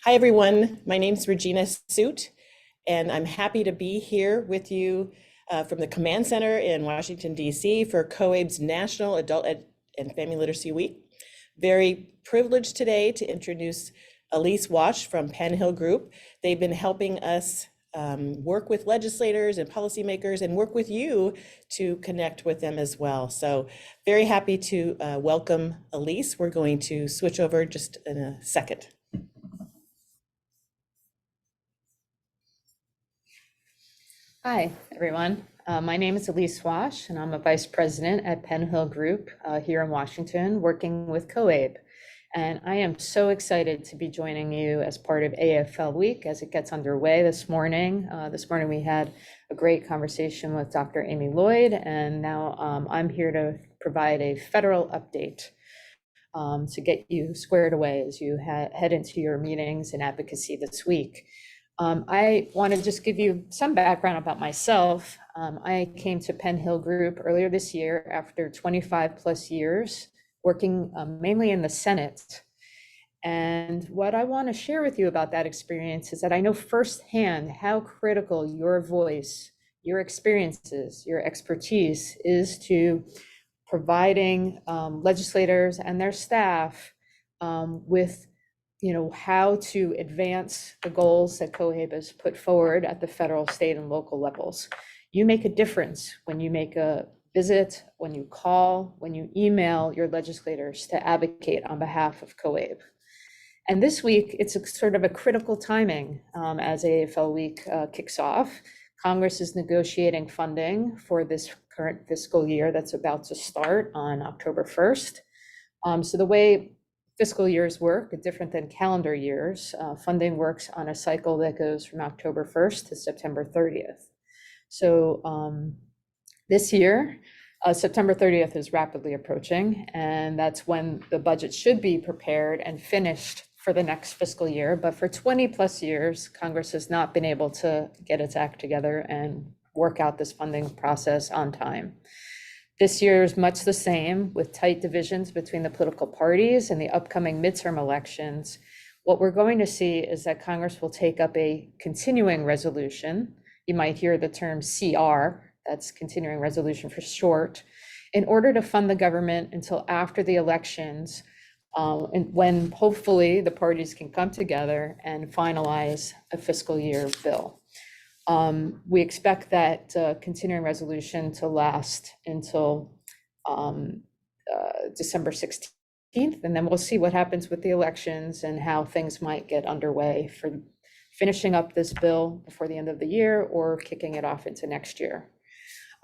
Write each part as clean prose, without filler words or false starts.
Hi, everyone. My name's Regina Soot, and I'm happy to be here with you from the Command Center in Washington, D.C. for COABE's National and Family Literacy Week. Very privileged today to introduce Elise Wash from Penn Hill Group. They've been helping us work with legislators and policymakers and work with you to connect with them as well. So very happy to welcome Elise. We're going to switch over just in a second. Hi, everyone. My name is Elise Wash, and I'm a vice president at Penn Hill Group here in Washington, working with COABE. And I am so excited to be joining you as part of AFL Week as it gets underway this morning. This morning we had a great conversation with Dr. Amy Lloyd, and now I'm here to provide a federal update to get you squared away as you head into your meetings and advocacy this week. I want to just give you some background about myself. I came to Penn Hill Group earlier this year after 25 plus years working mainly in the Senate. And what I want to share with you about that experience is that I know firsthand how critical your voice, your experiences, your expertise is to providing legislators and their staff with how to advance the goals that COABE has put forward at the federal, state, and local levels. You make a difference when you make a visit, when you call, when you email your legislators to advocate on behalf of COABE. And this week, it's sort of a critical timing as AFL Week kicks off. Congress is negotiating funding for this current fiscal year that's about to start on October 1st. So the way fiscal years work are different than calendar years. Funding works on a cycle that goes from October 1st to September 30th. So this year, September 30th is rapidly approaching, and that's when the budget should be prepared and finished for the next fiscal year. But for 20 plus years, Congress has not been able to get its act together and work out this funding process on time. This year is much the same, with tight divisions between the political parties and the upcoming midterm elections. What we're going to see is that Congress will take up a continuing resolution. You might hear the term CR, that's continuing resolution for short, in order to fund the government until after the elections, and when hopefully the parties can come together and finalize a fiscal year bill. We expect that continuing resolution to last until December 16th, and then we'll see what happens with the elections and how things might get underway for finishing up this bill before the end of the year or kicking it off into next year.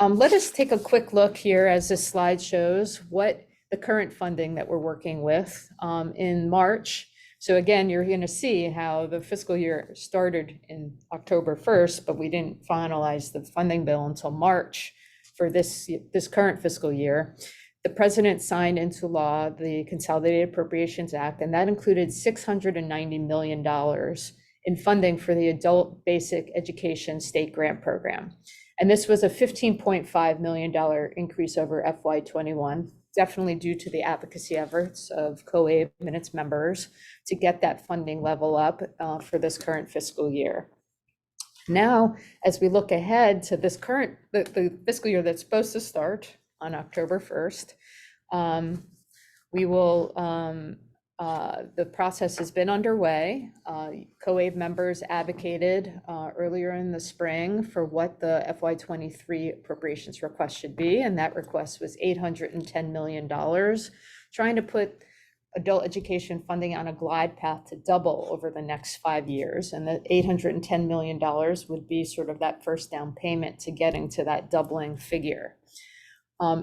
Let us take a quick look here as this slide shows what the current funding that we're working with in March. So again, you're going to see how the fiscal year started in October 1st, but we didn't finalize the funding bill until March for this current fiscal year. The president signed into law the Consolidated Appropriations Act, and that included $690 million in funding for the Adult Basic Education State Grant Program. And this was a $15.5 million increase over FY21. Definitely due to the advocacy efforts of COABE and its members to get that funding level up for this current fiscal year. Now, as we look ahead to this the fiscal year that's supposed to start on October 1st, we will, the process has been underway. COABE members advocated earlier in the spring for what the FY23 appropriations request should be, and that request was $810 million, trying to put adult education funding on a glide path to double over the next 5 years. And the $810 million would be sort of that first down payment to getting to that doubling figure.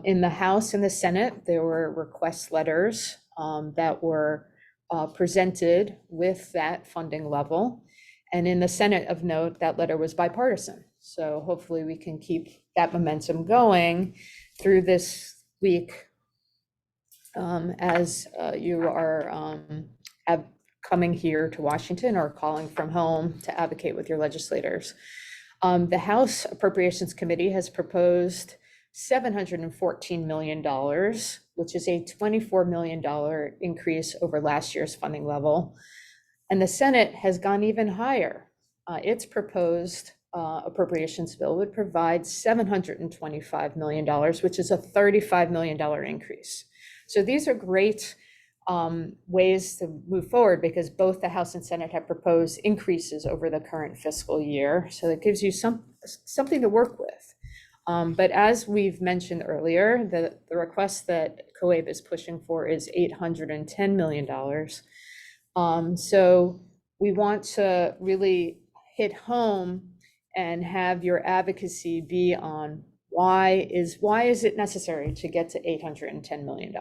In the House and the Senate, there were request letters that were presented with that funding level. And in the Senate, of note, that letter was bipartisan. So hopefully we can keep that momentum going through this week as you are coming here to Washington or calling from home to advocate with your legislators. The House Appropriations Committee has proposed $714 million, which is a $24 million increase over last year's funding level. And the Senate has gone even higher. Its proposed appropriations bill would provide $725 million, which is a $35 million increase. So these are great ways to move forward because both the House and Senate have proposed increases over the current fiscal year. So that gives you something to work with. But as we've mentioned earlier, the request that COABE is pushing for is $810 million. So we want to really hit home and have your advocacy be on why is it necessary to get to $810 million?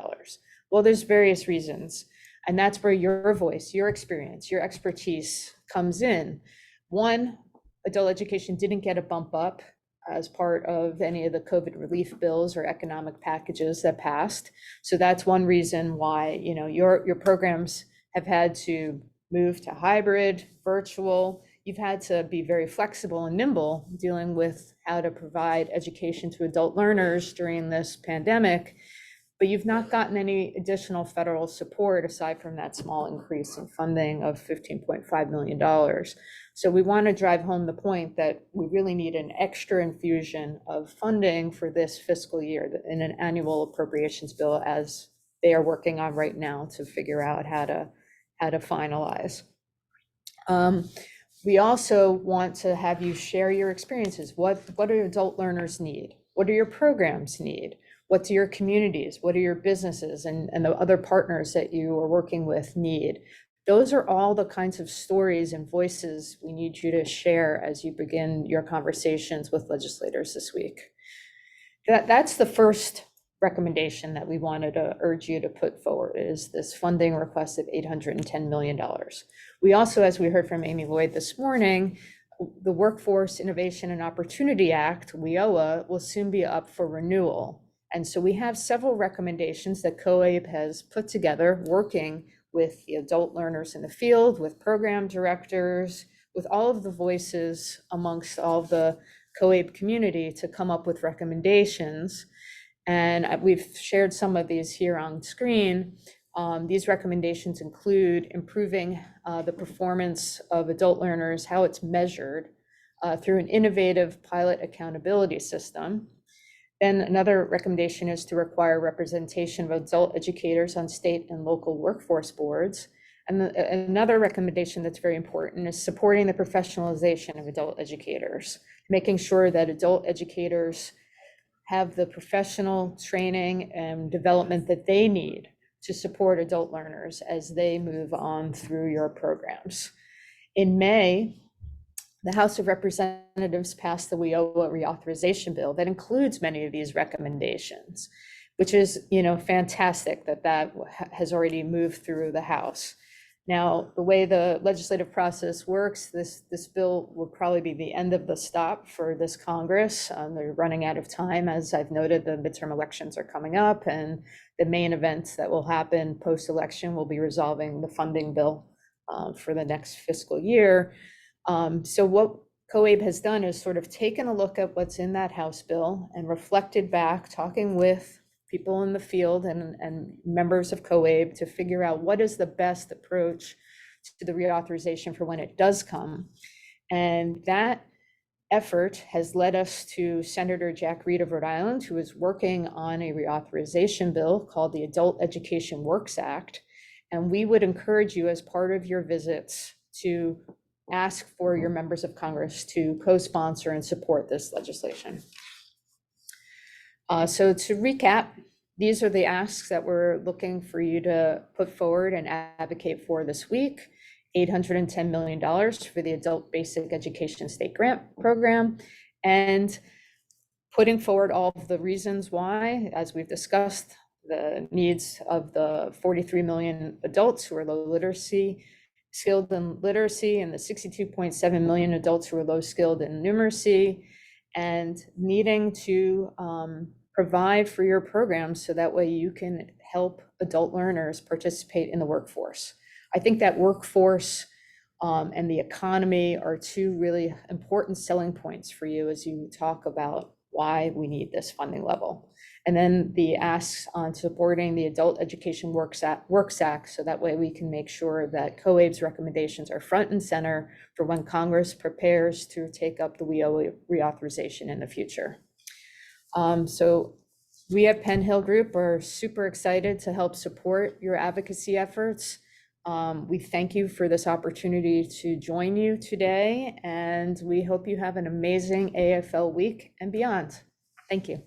Well, there's various reasons, and that's where your voice, your experience, your expertise comes in. One, adult education didn't get a bump up as part of any of the COVID relief bills or economic packages that passed. So that's one reason why, you know, your programs have had to move to hybrid, virtual. You've had to be very flexible and nimble dealing with how to provide education to adult learners during this pandemic, but you've not gotten any additional federal support aside from that small increase in funding of $15.5 million. So we want to drive home the point that we really need an extra infusion of funding for this fiscal year in an annual appropriations bill, as they are working on right now to figure out how to finalize. We also want to have you share your experiences. What do adult learners need? What do your programs need? What do your communities, what do your businesses and the other partners that you are working with need? Those are all the kinds of stories and voices we need you to share as you begin your conversations with legislators this week. That's the first recommendation that we wanted to urge you to put forward, is this funding request of $810 million. We also, as we heard from Amy Lloyd this morning, the Workforce Innovation and Opportunity Act, WIOA, will soon be up for renewal. And so we have several recommendations that COABE has put together, working with the adult learners in the field, with program directors, with all of the voices amongst all of the COABE community to come up with recommendations. And we've shared some of these here on screen. These recommendations include improving the performance of adult learners, how it's measured through an innovative pilot accountability system. Then another recommendation is to require representation of adult educators on state and local workforce boards. And another recommendation that's very important is supporting the professionalization of adult educators, making sure that adult educators have the professional training and development that they need to support adult learners as they move on through your programs. In May, the House of Representatives passed the WIOA Reauthorization bill that includes many of these recommendations, which is, you know, fantastic that has already moved through the House. Now, the way the legislative process works, this bill will probably be the end of the stop for this Congress. They're running out of time. As I've noted, the midterm elections are coming up, and the main events that will happen post-election will be resolving the funding bill for the next fiscal year. So what COABE has done is sort of taken a look at what's in that House bill and reflected back, talking with people in the field and members of COABE to figure out what is the best approach to the reauthorization for when it does come. And that effort has led us to Senator Jack Reed of Rhode Island, who is working on a reauthorization bill called the Adult Education Works Act. And we would encourage you, as part of your visits, to ask for your members of Congress to co-sponsor and support this legislation. So to recap, these are the asks that we're looking for you to put forward and advocate for this week. $810 million for the Adult Basic Education State Grant Program, and putting forward all of the reasons why, as we've discussed, the needs of the 43 million adults who are low literacy, skilled in literacy, and the 62.7 million adults who are low skilled in numeracy, and needing to provide for your programs so that way you can help adult learners participate in the workforce. I think that workforce and the economy are two really important selling points for you as you talk about why we need this funding level. And then the asks on supporting the Adult Education Works Act, so that way we can make sure that COABE's recommendations are front and center for when Congress prepares to take up the WIOA reauthorization in the future. So we at Penn Hill Group are super excited to help support your advocacy efforts. We thank you for this opportunity to join you today, and we hope you have an amazing AFL week and beyond. Thank you.